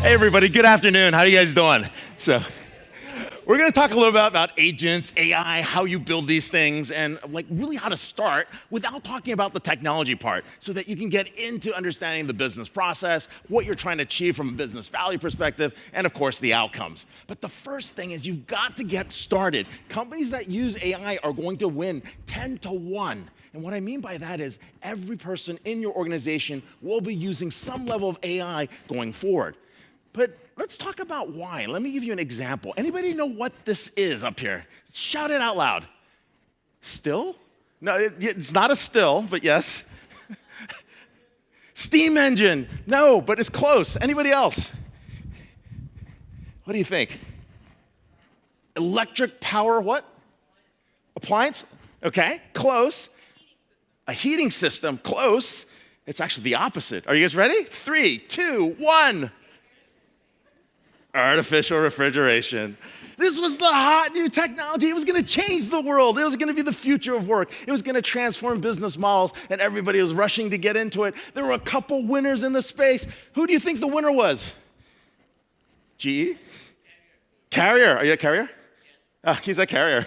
Hey everybody, good afternoon. How are you guys doing? We're going to talk a little bit about agents, AI, how you build these things, and like really how to start without talking about the technology part so that you can get into understanding the business process, what you're trying to achieve from a business value perspective, and of course the outcomes. But the first thing is you've got to get started. Companies that use AI are going to win 10 to 1. And what I mean by that is every person in your organization will be using some level of AI going forward. But let's talk about why. Let me give you an example. Anybody know what this is up here? Shout it out loud. Still? No, it's not a still, but yes. Steam engine. No, but it's close. Anybody else? What do you think? Electric power what? Appliance? Okay, close. A heating system, close. It's actually the opposite. Are you guys ready? 3, 2, 1. Artificial refrigeration. This was the hot new technology. It was going to change the world. It was going to be the future of work. It was going to transform business models, and everybody was rushing to get into it. There were a couple winners in the space. Who do you think the winner was? GE? Carrier. Are you a Carrier? He's a Carrier.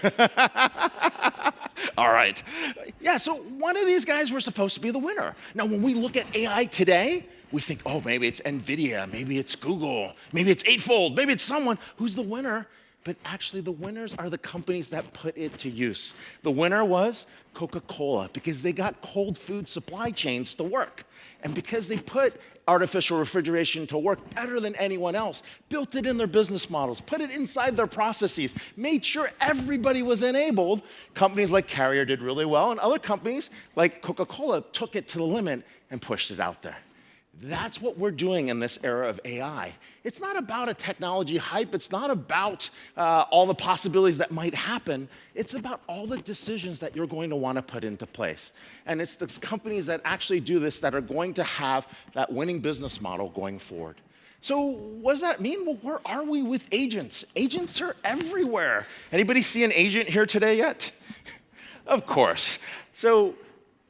All right. Yeah, so one of these guys were supposed to be the winner. Now, when we look at AI today, we think, oh, maybe it's NVIDIA, maybe it's Google, maybe it's Eightfold, maybe it's someone who's the winner. But actually, the winners are the companies that put it to use. The winner was Coca-Cola because they got cold food supply chains to work. And because they put artificial refrigeration to work better than anyone else, built it in their business models, put it inside their processes, made sure everybody was enabled, companies like Carrier did really well, and other companies like Coca-Cola took it to the limit and pushed it out there. That's what we're doing in this era of AI. It's not about a technology hype. It's not about all the possibilities that might happen. It's about all the decisions that you're going to want to put into place. And it's the companies that actually do this that are going to have that winning business model going forward. So what does that mean? Well, where are we with agents? Agents are everywhere. Anybody see an agent here today yet? Of course.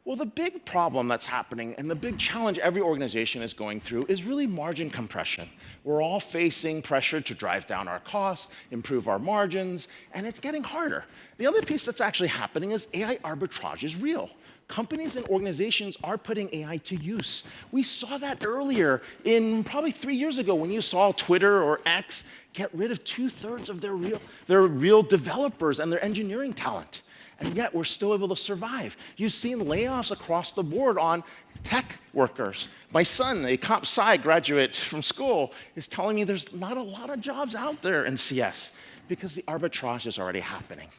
Well, the big problem that's happening and the big challenge every organization is going through is really margin compression. We're all facing pressure to drive down our costs, improve our margins, and it's getting harder. The other piece that's actually happening is AI arbitrage is real. Companies and organizations are putting AI to use. We saw that earlier in probably 3 years ago when you saw Twitter or X get rid of 2/3 of their real developers and their engineering talent. And yet we're still able to survive. You've seen layoffs across the board on tech workers. My son, a comp sci graduate from school, is telling me there's not a lot of jobs out there in CS because the arbitrage is already happening.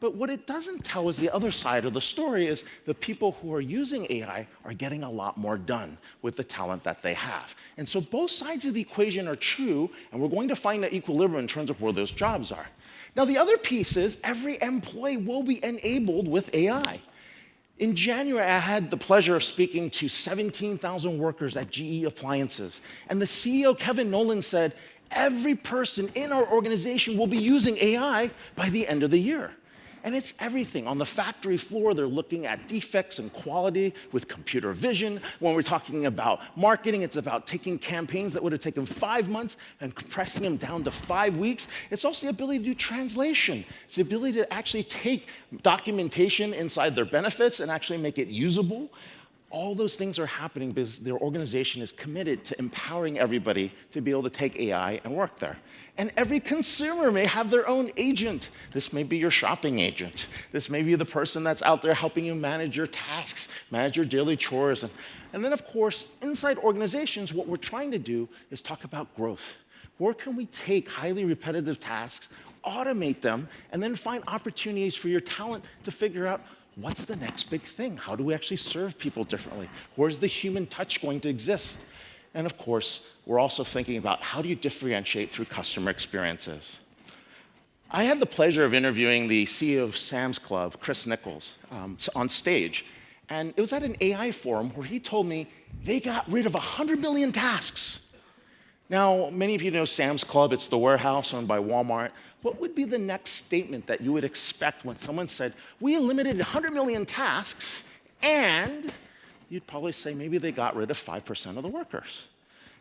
But what it doesn't tell is the other side of the story is the people who are using AI are getting a lot more done with the talent that they have. And so both sides of the equation are true, and we're going to find an equilibrium in terms of where those jobs are. Now, the other piece is every employee will be enabled with AI. In January, I had the pleasure of speaking to 17,000 workers at GE Appliances. And the CEO, Kevin Nolan, said, every person in our organization will be using AI by the end of the year. And it's everything. On the factory floor, they're looking at defects and quality with computer vision. When we're talking about marketing, it's about taking campaigns that would have taken 5 months and compressing them down to 5 weeks. It's also the ability to do translation. It's the ability to actually take documentation inside their benefits and actually make it usable. All those things are happening because their organization is committed to empowering everybody to be able to take AI and work there. And every consumer may have their own agent. This may be your shopping agent. This may be the person that's out there helping you manage your tasks, manage your daily chores. And then, of course, inside organizations, what we're trying to do is talk about growth. Where can we take highly repetitive tasks, automate them, and then find opportunities for your talent to figure out what's the next big thing? How do we actually serve people differently? Where's the human touch going to exist? And of course, we're also thinking about how do you differentiate through customer experiences? I had the pleasure of interviewing the CEO of Sam's Club, Chris Nichols, on stage. And it was at an AI forum where he told me they got rid of 100 million tasks. Now, many of you know Sam's Club. It's the warehouse owned by Walmart. What would be the next statement that you would expect when someone said, we eliminated 100 million tasks, and you'd probably say maybe they got rid of 5% of the workers.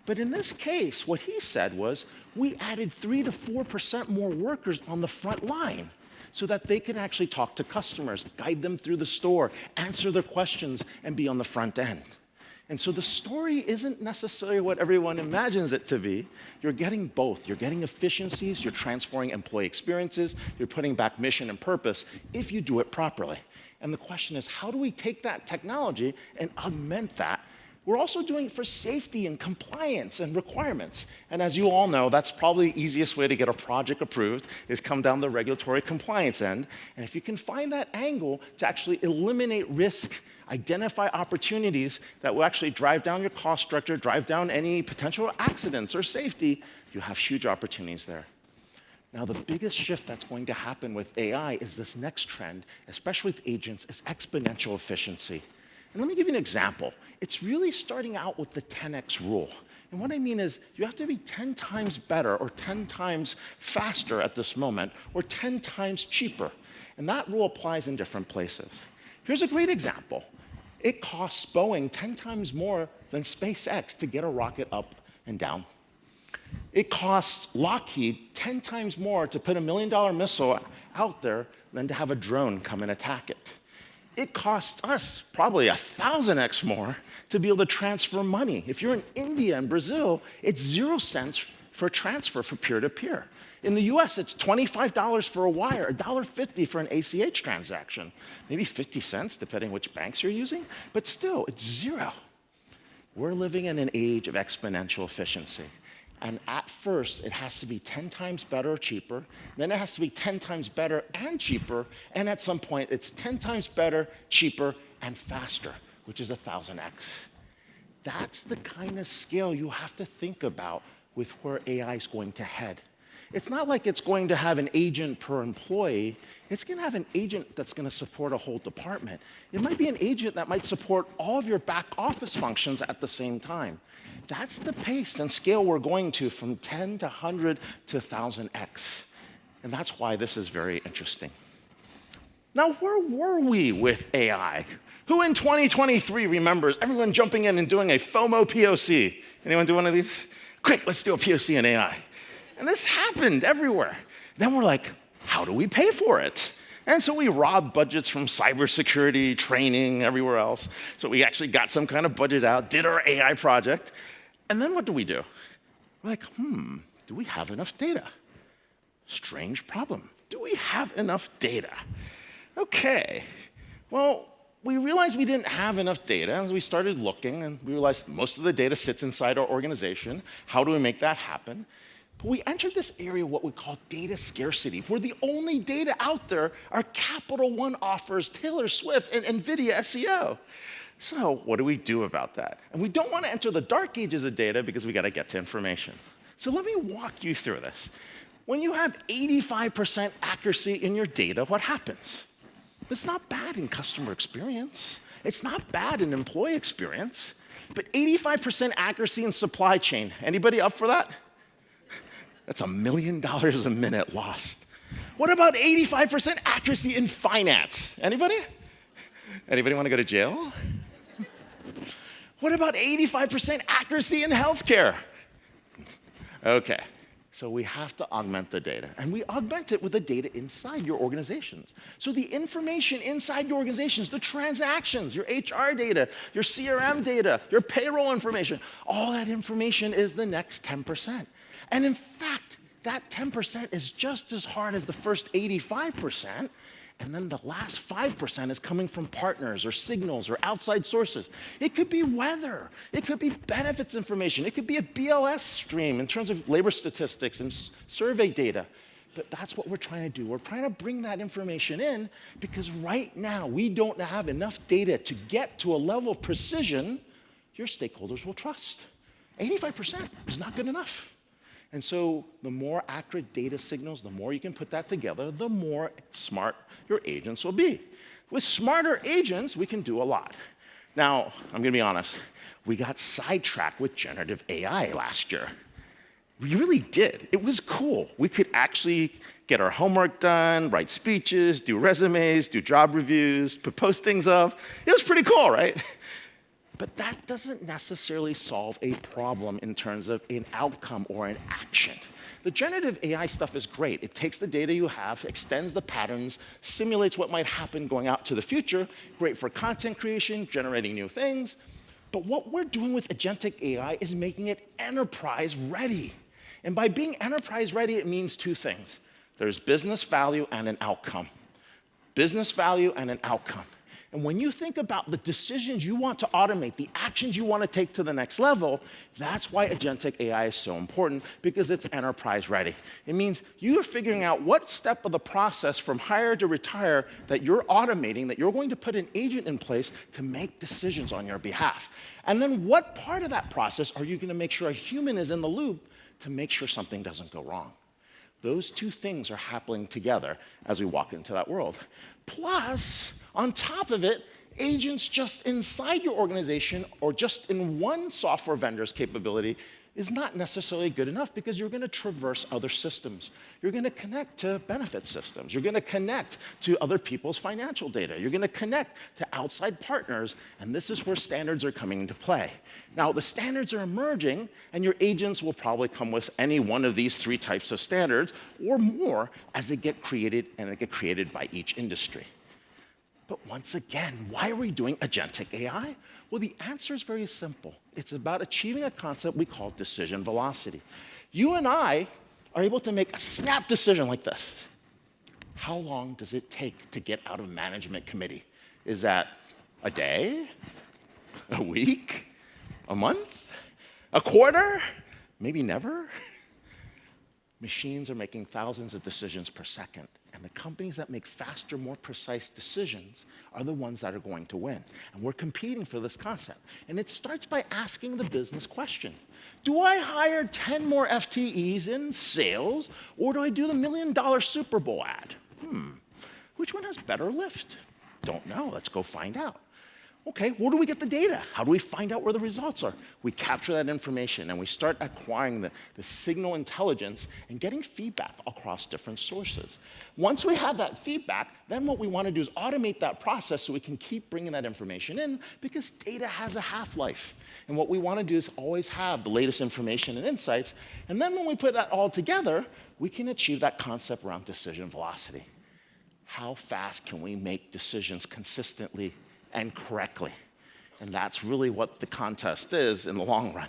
But in this case, what he said was, we added 3 to 4% more workers on the front line so that they can actually talk to customers, guide them through the store, answer their questions, and be on the front end. And so the story isn't necessarily what everyone imagines it to be. You're getting both. You're getting efficiencies, you're transforming employee experiences, you're putting back mission and purpose if you do it properly. And the question is, how do we take that technology and augment that? We're also doing it for safety and compliance and requirements. And as you all know, that's probably the easiest way to get a project approved is come down the regulatory compliance end. And if you can find that angle to actually eliminate risk, identify opportunities that will actually drive down your cost structure, drive down any potential accidents or safety, you have huge opportunities there. Now, the biggest shift that's going to happen with AI is this next trend, especially with agents, is exponential efficiency. And let me give you an example. It's really starting out with the 10x rule. And what I mean is you have to be 10 times better or 10 times faster at this moment or 10 times cheaper. And that rule applies in different places. Here's a great example. It costs Boeing 10 times more than SpaceX to get a rocket up and down. It costs Lockheed 10 times more to put $1 million missile out there than to have a drone come and attack it. It costs us probably 1,000x more to be able to transfer money. If you're in India and Brazil, it's 0 cents for transfer for peer-to-peer. In the US, it's $25 for a wire, $1.50 for an ACH transaction, maybe 50 cents, depending which banks you're using, but still, it's 0. We're living in an age of exponential efficiency. And at first, it has to be 10 times better or cheaper. Then it has to be 10 times better and cheaper. And at some point, it's 10 times better, cheaper, and faster, which is 1,000x. That's the kind of scale you have to think about with where AI is going to head. It's not like it's going to have an agent per employee. It's going to have an agent that's going to support a whole department. It might be an agent that might support all of your back office functions at the same time. That's the pace and scale we're going to from 10 to 100 to 1,000x. And that's why this is very interesting. Now, where were we with AI? Who in 2023 remembers everyone jumping in and doing a FOMO POC? Anyone do one of these? Quick, let's do a POC in AI. And this happened everywhere. Then we're like, how do we pay for it? And so we robbed budgets from cybersecurity, training, everywhere else. So we actually got some kind of budget out, did our AI project. And then what do? We're like, do we have enough data? Strange problem. Do we have enough data? Okay. Well, we realized we didn't have enough data, and we started looking, and we realized most of the data sits inside our organization. How do we make that happen? But we entered this area, what we call data scarcity, where the only data out there are Capital One offers, Taylor Swift, and NVIDIA SEO. So what do we do about that? And we don't want to enter the dark ages of data because we got to get to information. So let me walk you through this. When you have 85% accuracy in your data, what happens? It's not bad in customer experience. It's not bad in employee experience. But 85% accuracy in supply chain, anybody up for that? That's $1 million a minute lost. What about 85% accuracy in finance? Anybody? Anybody want to go to jail? What about 85% accuracy in healthcare? Okay, so we have to augment the data. And we augment it with the data inside your organizations. So the information inside your organizations, the transactions, your HR data, your CRM data, your payroll information, all that information is the next 10%. And in fact, that 10% is just as hard as the first 85%. And then the last 5% is coming from partners or signals or outside sources. It could be weather. It could be benefits information. It could be a BLS stream in terms of labor statistics and survey data. But that's what we're trying to do. We're trying to bring that information in because right now we don't have enough data to get to a level of precision your stakeholders will trust. 85% is not good enough. And so the more accurate data signals, the more you can put that together, the more smart your agents will be. With smarter agents, we can do a lot. Now, I'm going to be honest. We got sidetracked with generative AI last year. We really did. It was cool. We could actually get our homework done, write speeches, do resumes, do job reviews, put postings of. It was pretty cool, right? But that doesn't necessarily solve a problem in terms of an outcome or an action. The generative AI stuff is great. It takes the data you have, extends the patterns, simulates what might happen going out to the future, great for content creation, generating new things. But what we're doing with agentic AI is making it enterprise ready. And by being enterprise ready, it means two things. There's business value and an outcome. Business value and an outcome. And when you think about the decisions you want to automate, the actions you want to take to the next level, that's why agentic AI is so important, because it's enterprise ready. It means you're figuring out what step of the process from hire to retire that you're automating, that you're going to put an agent in place to make decisions on your behalf. And then what part of that process are you going to make sure a human is in the loop to make sure something doesn't go wrong? Those two things are happening together as we walk into that world. Plus, on top of it, agents just inside your organization or just in one software vendor's capability is not necessarily good enough, because you're going to traverse other systems. You're going to connect to benefit systems. You're going to connect to other people's financial data. You're going to connect to outside partners, and this is where standards are coming into play. Now, the standards are emerging, and your agents will probably come with any one of these three types of standards or more as they get created, and they get created by each industry. But once again, why are we doing agentic AI? Well, the answer is very simple. It's about achieving a concept we call decision velocity. You and I are able to make a snap decision like this. How long does it take to get out of management committee? Is that a day? A week? A month? A quarter? Maybe never? Machines are making thousands of decisions per second. And the companies that make faster, more precise decisions are the ones that are going to win. And we're competing for this concept. And it starts by asking the business question. Do I hire 10 more FTEs in sales, or do I do the $1 million Super Bowl ad? Which one has better lift? Don't know. Let's go find out. Okay, where do we get the data? How do we find out where the results are? We capture that information, and we start acquiring the signal intelligence and getting feedback across different sources. Once we have that feedback, then what we want to do is automate that process so we can keep bringing that information in, because data has a half-life. And what we want to do is always have the latest information and insights. And then when we put that all together, we can achieve that concept around decision velocity. How fast can we make decisions consistently and correctly? And that's really what the contest is in the long run.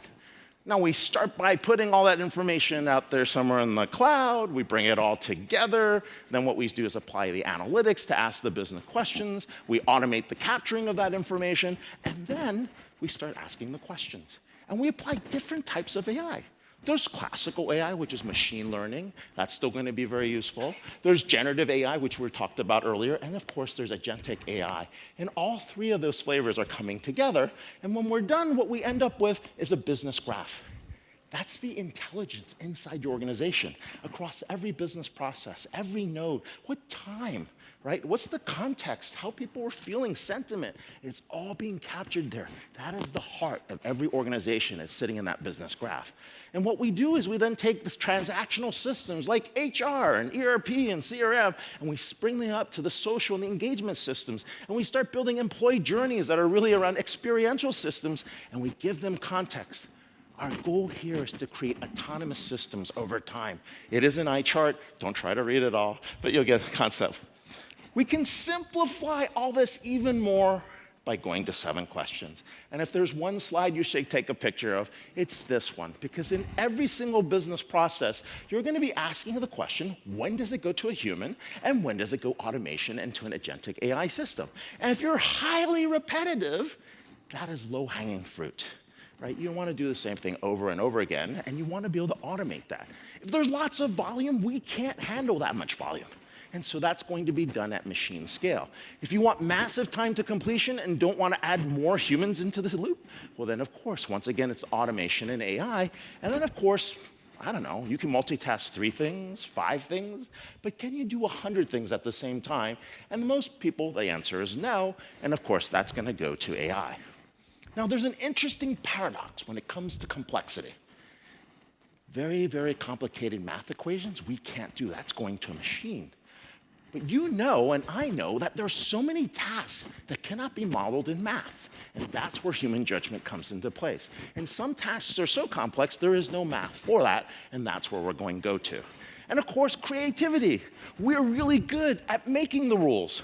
Now, we start by putting all that information out there somewhere in the cloud. We bring it all together. Then what we do is apply the analytics to ask the business questions. We automate the capturing of that information. And then we start asking the questions. And we apply different types of AI. There's classical AI, which is machine learning. That's still going to be very useful. There's generative AI, which we talked about earlier. And of course, there's agentic AI. And all three of those flavors are coming together. And when we're done, what we end up with is a business graph. That's the intelligence inside your organization across every business process, every node. What time, right? What's the context? How people are feeling, sentiment. It's all being captured there. That is the heart of every organization, is sitting in that business graph. And what we do is we then take these transactional systems like HR and ERP and CRM, and we spring them up to the social and the engagement systems. And we start building employee journeys that are really around experiential systems, and we give them context. Our goal here is to create autonomous systems over time. It is an eye chart. Don't try to read it all, but you'll get the concept. We can simplify all this even more by going to 7 questions. And if there's one slide you should take a picture of, it's this one. Because in every single business process, you're going to be asking the question, when does it go to a human, and when does it go automation into an agentic AI system? And if you're highly repetitive, that is low-hanging fruit. Right? You don't want to do the same thing over and over again, and you want to be able to automate that. If there's lots of volume, we can't handle that much volume. And so that's going to be done at machine scale. If you want massive time to completion and don't want to add more humans into the loop, well then, of course, once again, it's automation and AI. And then, of course, I don't know, you can multitask 3 things, 5 things, but can you do 100 things at the same time? And most people, the answer is no. And of course, that's going to go to AI. Now, there's an interesting paradox when it comes to complexity. Very, very complicated math equations, we can't do. That's going to a machine. But you know, and I know, that there are so many tasks that cannot be modeled in math. And that's where human judgment comes into place. And some tasks are so complex, there is no math for that, and that's where we're going to go to. And of course, creativity. We're really good at making the rules,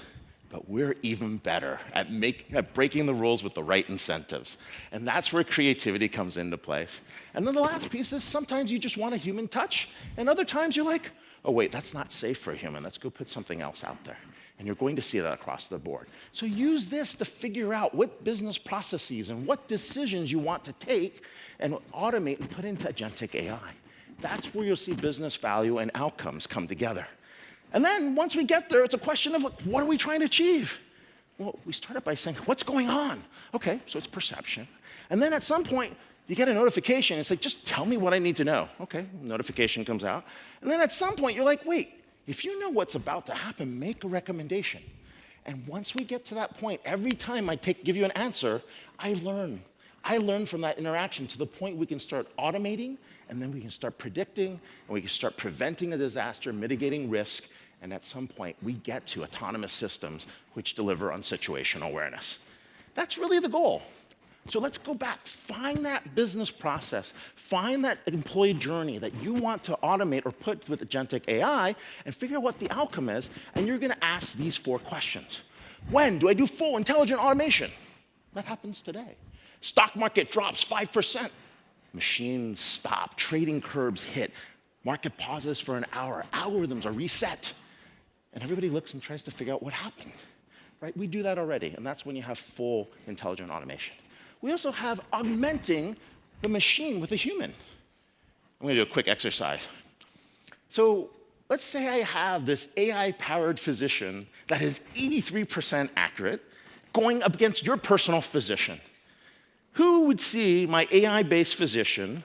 but we're even better at breaking the rules with the right incentives. And that's where creativity comes into place. And then the last piece is sometimes you just want a human touch, and other times you're like, oh wait, that's not safe for a human. Let's go put something else out there. And you're going to see that across the board. So use this to figure out what business processes and what decisions you want to take and automate and put into Agentic AI. That's where you'll see business value and outcomes come together. And then once we get there, it's a question of, like, what are we trying to achieve? Well, we started by saying, what's going on? Okay, so it's perception. And then at some point, you get a notification. It's like, just tell me what I need to know. Okay, notification comes out. And then at some point, you're like, wait, if you know what's about to happen, make a recommendation. And once we get to that point, every time I give you an answer, I learn. I learn from that interaction to the point we can start automating, and then we can start predicting, and we can start preventing a disaster, mitigating risk, and at some point, we get to autonomous systems which deliver on situational awareness. That's really the goal. So let's go back, find that business process, find that employee journey that you want to automate or put with Agentic AI, and figure out what the outcome is, and you're gonna ask these 4 questions. When do I do full intelligent automation? That happens today. Stock market drops 5%. Machines stop, trading curbs hit, market pauses for an hour, algorithms are reset, and everybody looks and tries to figure out what happened, right? We do that already, and that's when you have full intelligent automation. We also have augmenting the machine with a human. I'm gonna do a quick exercise. So let's say I have this AI-powered physician that is 83% accurate going up against your personal physician. Who would see my AI-based physician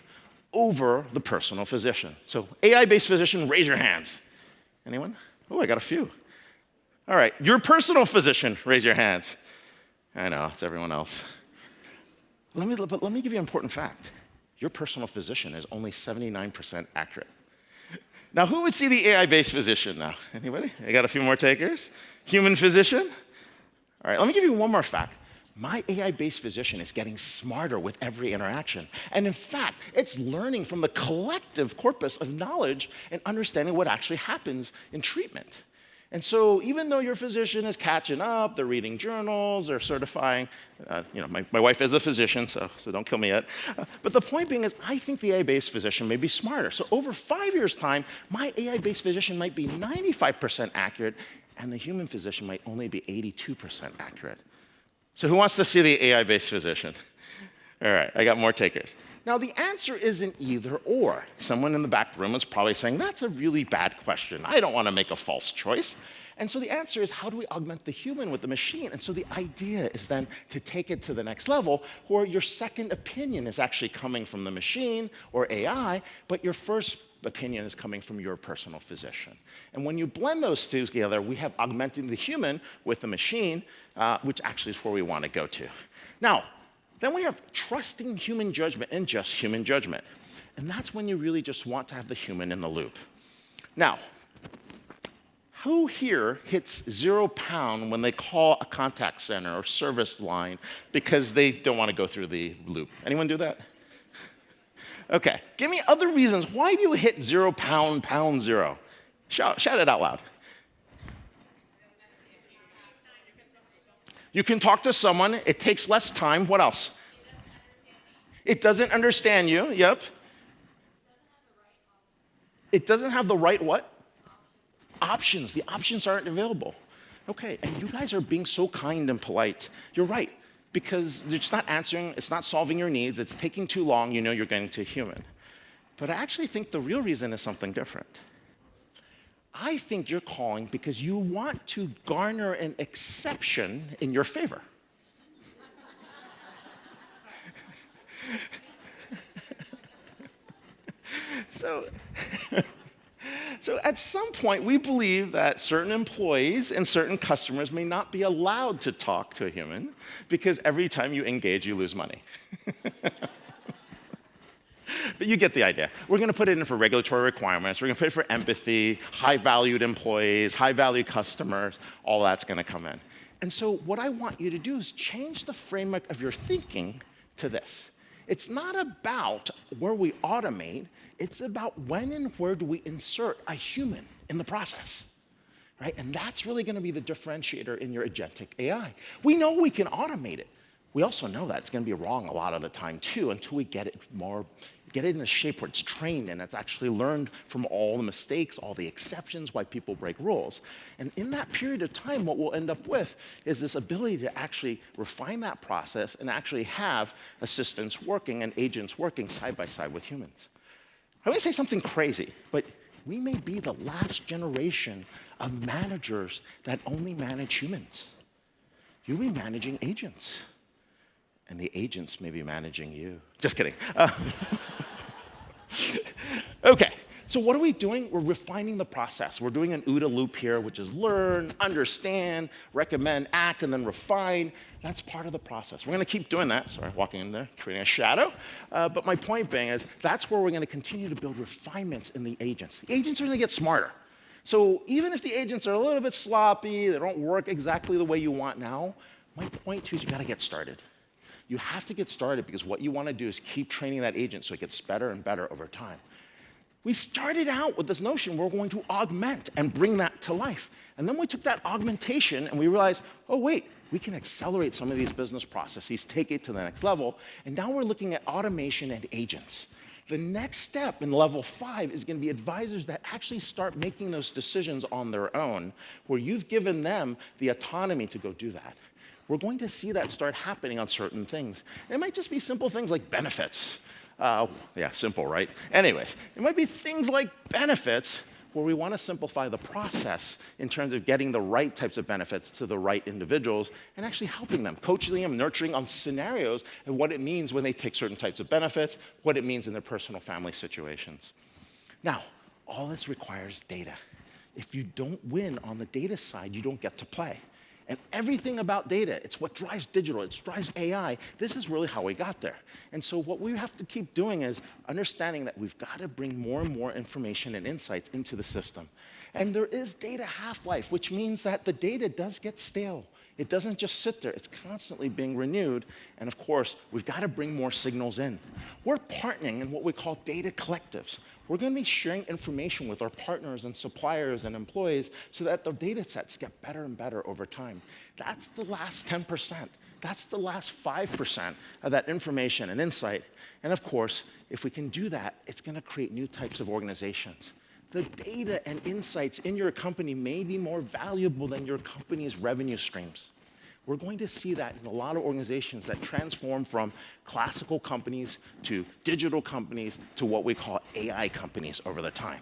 over the personal physician? So AI-based physician, raise your hands. Anyone? Oh, I got a few. All right, your personal physician, raise your hands. I know, it's everyone else. But let me give you an important fact. Your personal physician is only 79% accurate. Now, who would see the AI-based physician now? Anybody? I got a few more takers. Human physician? All right, let me give you one more fact. My AI-based physician is getting smarter with every interaction. And in fact, it's learning from the collective corpus of knowledge and understanding what actually happens in treatment. And so even though your physician is catching up, they're reading journals, they're certifying, my wife is a physician, so don't kill me yet. But the point being is, I think the AI-based physician may be smarter. So over 5 years' time, my AI-based physician might be 95% accurate, and the human physician might only be 82% accurate. So who wants to see the AI-based physician? All right, I got more takers. Now, the answer isn't either or. Someone in the back room is probably saying, that's a really bad question. I don't want to make a false choice. And so the answer is, how do we augment the human with the machine? And so the idea is then to take it to the next level, where your second opinion is actually coming from the machine or AI, but your first opinion is coming from your personal physician. And when you blend those two together, we have augmenting the human with the machine, which actually is where we want to go to. Now, then we have trusting human judgment and just human judgment. And that's when you really just want to have the human in the loop. Now, who here hits £0 when they call a contact center or service line because they don't want to go through the loop? Anyone do that? Okay, give me other reasons. Why do you hit £0? Shout it out loud. You can talk to someone, it takes less time. What else? It doesn't understand you, yep. It doesn't have the right what? Options. The options aren't available. Okay, and you guys are being so kind and polite. You're right, because it's not answering, it's not solving your needs, it's taking too long, you know you're getting to a human. But I actually think the real reason is something different. I think you're calling because you want to garner an exception in your favor. So at some point, we believe that certain employees and certain customers may not be allowed to talk to a human because every time you engage, you lose money. But you get the idea. We're going to put it in for regulatory requirements. We're going to put it for empathy, high-valued employees, high-valued customers. All that's going to come in. And so what I want you to do is change the framework of your thinking to this. It's not about where we automate. It's about when and where do we insert a human in the process. Right? And that's really going to be the differentiator in your agentic AI. We know we can automate it. We also know that it's going to be wrong a lot of the time too until we get it in a shape where it's trained and it's actually learned from all the mistakes, all the exceptions, why people break rules. And in that period of time, what we'll end up with is this ability to actually refine that process and actually have assistants working and agents working side by side with humans. I'm going to say something crazy, but we may be the last generation of managers that only manage humans. You'll be managing agents. And the agents may be managing you. Just kidding. Okay, so what are we doing? We're refining the process. We're doing an OODA loop here, which is learn, understand, recommend, act, and then refine. That's part of the process. We're going to keep doing that. Sorry, walking in there, creating a shadow. But my point being is that's where we're going to continue to build refinements in the agents. The agents are going to get smarter. So even if the agents are a little bit sloppy, they don't work exactly the way you want now, my point too is you got to get started. You have to get started because what you want to do is keep training that agent so it gets better and better over time. We started out with this notion we're going to augment and bring that to life. And then we took that augmentation and we realized, oh, wait, we can accelerate some of these business processes, take it to the next level. And now we're looking at automation and agents. The next step in level 5 is going to be advisors that actually start making those decisions on their own, where you've given them the autonomy to go do that. We're going to see that start happening on certain things. And it might just be simple things like benefits. Yeah, simple, right? Anyways, it might be things like benefits where we want to simplify the process in terms of getting the right types of benefits to the right individuals and actually helping them, coaching them, nurturing on scenarios and what it means when they take certain types of benefits, what it means in their personal family situations. Now, all this requires data. If you don't win on the data side, you don't get to play. And everything about data, it's what drives digital, it drives AI. This is really how we got there. And so what we have to keep doing is understanding that we've got to bring more and more information and insights into the system. And there is data half-life, which means that the data does get stale. It doesn't just sit there, it's constantly being renewed. And of course, we've got to bring more signals in. We're partnering in what we call data collectives. We're going to be sharing information with our partners and suppliers and employees so that the data sets get better and better over time. That's the last 10%. That's the last 5% of that information and insight. And of course, if we can do that, it's going to create new types of organizations. The data and insights in your company may be more valuable than your company's revenue streams. We're going to see that in a lot of organizations that transform from classical companies to digital companies to what we call AI companies over the time.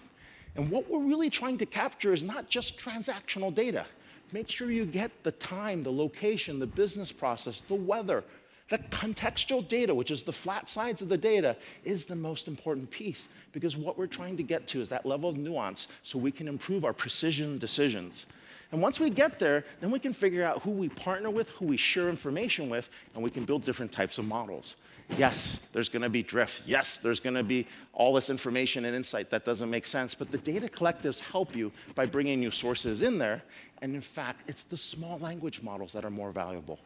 And what we're really trying to capture is not just transactional data. Make sure you get the time, the location, the business process, the weather. The contextual data, which is the flat sides of the data, is the most important piece because what we're trying to get to is that level of nuance so we can improve our precision decisions. And once we get there, then we can figure out who we partner with, who we share information with, and we can build different types of models. Yes, there's going to be drift. Yes, there's going to be all this information and insight that doesn't make sense, but the data collectives help you by bringing new sources in there. And in fact, it's the small language models that are more valuable.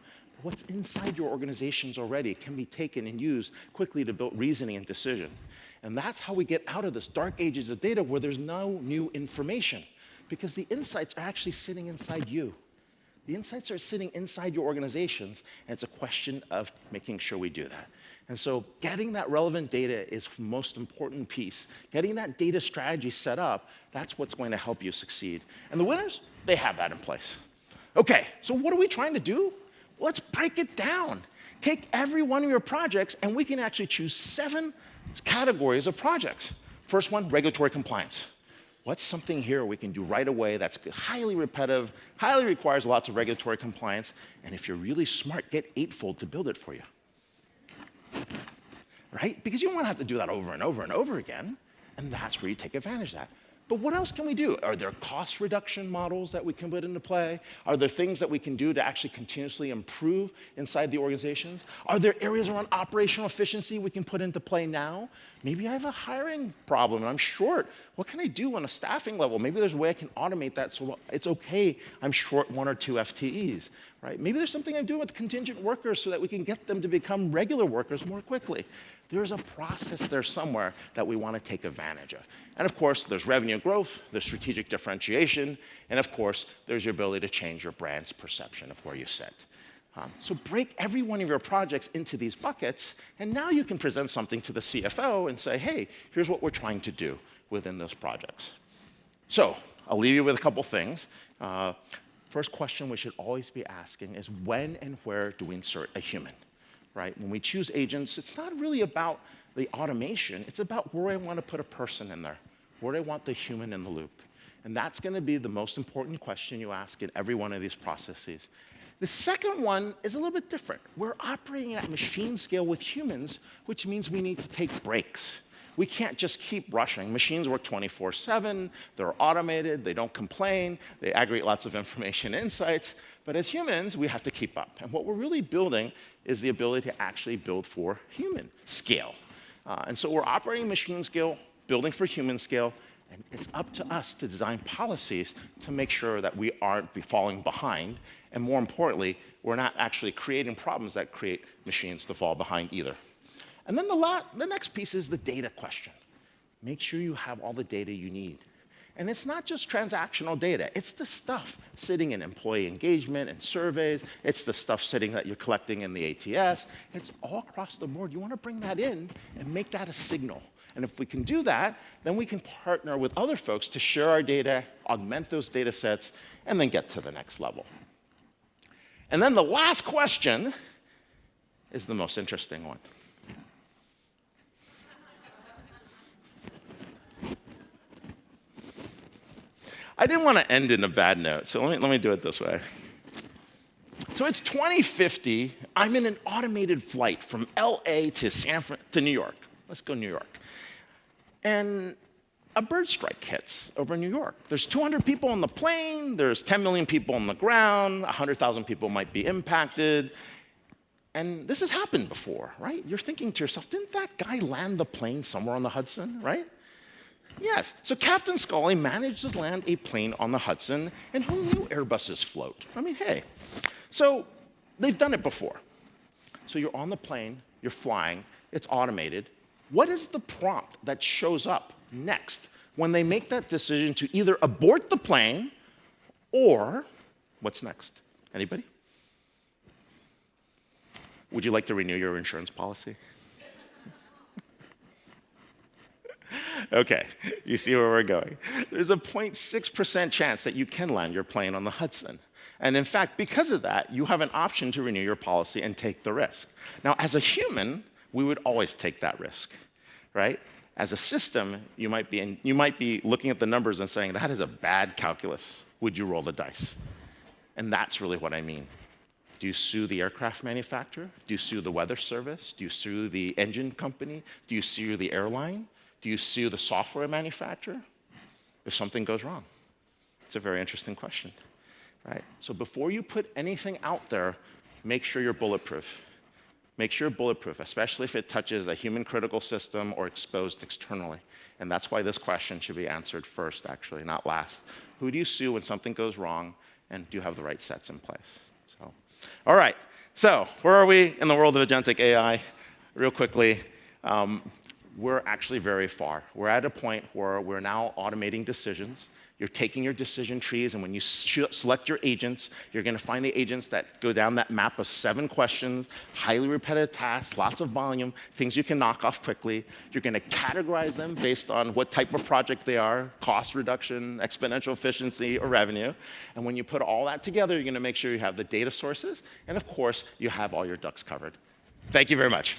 What's inside your organizations already can be taken and used quickly to build reasoning and decision. And that's how we get out of this dark ages of data where there's no new information. Because the insights are actually sitting inside you. The insights are sitting inside your organizations, and it's a question of making sure we do that. And so getting that relevant data is the most important piece. Getting that data strategy set up, that's what's going to help you succeed. And the winners, they have that in place. Okay, so what are we trying to do? Let's break it down. Take every one of your projects, and we can actually choose 7 categories of projects. First one, regulatory compliance. What's something here we can do right away that's highly repetitive, highly requires lots of regulatory compliance, and if you're really smart, get Eightfold to build it for you. Right? Because you don't want to have to do that over and over and over again, and that's where you take advantage of that. But what else can we do? Are there cost reduction models that we can put into play? Are there things that we can do to actually continuously improve inside the organizations? Are there areas around operational efficiency we can put into play now? Maybe I have a hiring problem and I'm short. What can I do on a staffing level? Maybe there's a way I can automate that so it's okay I'm short 1 or 2 FTEs, right? Maybe there's something I'm doing with contingent workers so that we can get them to become regular workers more quickly. There's a process there somewhere that we want to take advantage of. And of course, there's revenue growth, there's strategic differentiation, and of course, there's your ability to change your brand's perception of where you sit. So break every one of your projects into these buckets, and now you can present something to the CFO and say, hey, here's what we're trying to do within those projects. So I'll leave you with a couple things. First question we should always be asking is when and where do we insert a human? Right? When we choose agents, it's not really about the automation. It's about where I want to put a person in there, where do I want the human in the loop. And that's going to be the most important question you ask in every one of these processes. The second one is a little bit different. We're operating at machine scale with humans, which means we need to take breaks. We can't just keep rushing. Machines work 24/7. They're automated. They don't complain. They aggregate lots of information and insights. But as humans, we have to keep up. And what we're really building is the ability to actually build for human scale. And so we're operating machine scale, building for human scale, and it's up to us to design policies to make sure that we aren't falling behind. And more importantly, we're not actually creating problems that create machines to fall behind either. And then the next piece is the data question. Make sure you have all the data you need. And it's not just transactional data. It's the stuff sitting in employee engagement and surveys. It's the stuff sitting that you're collecting in the ATS. It's all across the board. You want to bring that in and make that a signal. And if we can do that, then we can partner with other folks to share our data, augment those data sets, and then get to the next level. And then the last question is the most interesting one. I didn't want to end in a bad note, so let me do it this way. So it's 2050. I'm in an automated flight from LA to New York. Let's go New York. And a bird strike hits over New York. There's 200 people on the plane. There's 10 million people on the ground. 100,000 people might be impacted. And this has happened before, right? You're thinking to yourself, didn't that guy land the plane somewhere on the Hudson, right? Yes. So Captain Scully managed to land a plane on the Hudson, and who knew Airbuses float? I mean, hey. So they've done it before. So you're on the plane, you're flying, it's automated. What is the prompt that shows up next when they make that decision to either abort the plane or what's next? Anybody? Would you like to renew your insurance policy? Okay, you see where we're going. There's a 0.6% chance that you can land your plane on the Hudson. And in fact, because of that, you have an option to renew your policy and take the risk. Now, as a human, we would always take that risk, right? As a system, you might be looking at the numbers and saying, that is a bad calculus. Would you roll the dice? And that's really what I mean. Do you sue the aircraft manufacturer? Do you sue the weather service? Do you sue the engine company? Do you sue the airline? Do you sue the software manufacturer if something goes wrong? It's a very interesting question, right? So before you put anything out there, make sure you're bulletproof. Make sure you're bulletproof, especially if it touches a human critical system or exposed externally. And that's why this question should be answered first, actually, not last. Who do you sue when something goes wrong, and do you have the right sets in place? So, all right, so where are we in the world of agentic AI? Real quickly, we're actually very far. We're at a point where we're now automating decisions. You're taking your decision trees, and when you select your agents, you're going to find the agents that go down that map of 7 questions, highly repetitive tasks, lots of volume, things you can knock off quickly. You're going to categorize them based on what type of project they are, cost reduction, exponential efficiency, or revenue. And when you put all that together, you're going to make sure you have the data sources, and of course, you have all your ducks covered. Thank you very much.